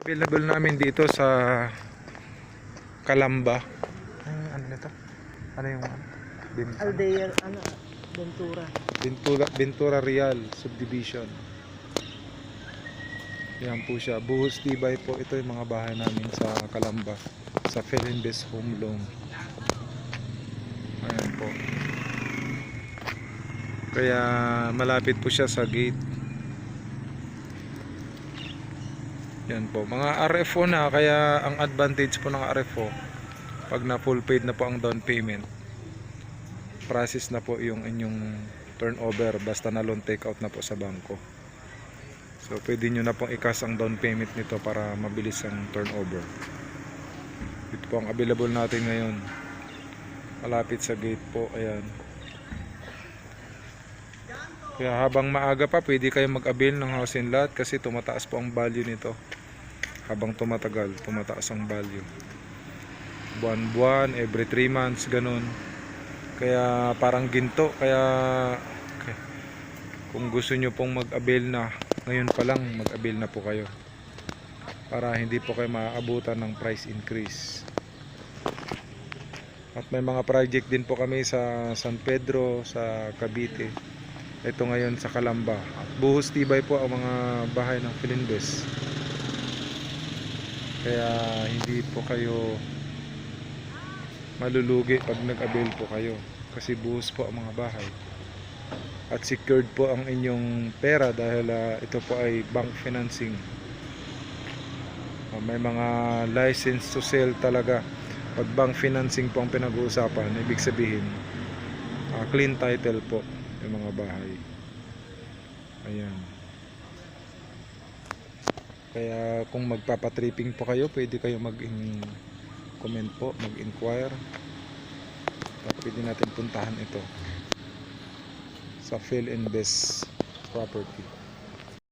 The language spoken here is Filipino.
Available namin dito sa Calamba. Ano nito? Ano yung Aldea, Ventura. Ventura Real Subdivision. Yan po siya. Buhos Tibay po. Ito yung mga bahay namin sa Calamba. Sa Philinvest Home Loan. Ayan po. Kaya malapit po siya sa gate. Yan po. Mga RFO na. Kaya ang advantage po ng RFO, pag na full paid na po ang down payment, process na po yung inyong turnover basta na loan take out na po sa bangko. So pwede nyo na pong ikas ang down payment nito para mabilis ang turnover. Ito po ang available natin ngayon. Malapit sa gate po. Ayan. Kaya habang maaga pa, pwede kayo mag-avail ng house and lot kasi tumataas po ang value nito. Habang tumatagal, tumataas ang value. Buwan-buwan, every 3 months, ganun. Kaya parang ginto. Kaya kung gusto nyo pong mag-avail na, ngayon pa lang mag-avail na po kayo. Para hindi po kayo maaabutan ng price increase. At may mga project din po kami sa San Pedro, sa Cavite. Ito ngayon sa Calamba. Buhos Tibay po ang mga bahay ng Philinvest. Kaya hindi po kayo malulugi pag nag-avail po kayo. Kasi buhos po ang mga bahay. At secured po ang inyong pera dahil ito po ay bank financing. May mga license to sell talaga. Pag bank financing po ang pinag-uusapan, ibig sabihin clean title po yung mga bahay. Ayan. Kaya kung magpapatripping po kayo, pwede kayo mag-comment po, mag-inquire. Pwede natin puntahan ito sa Philinvest Property.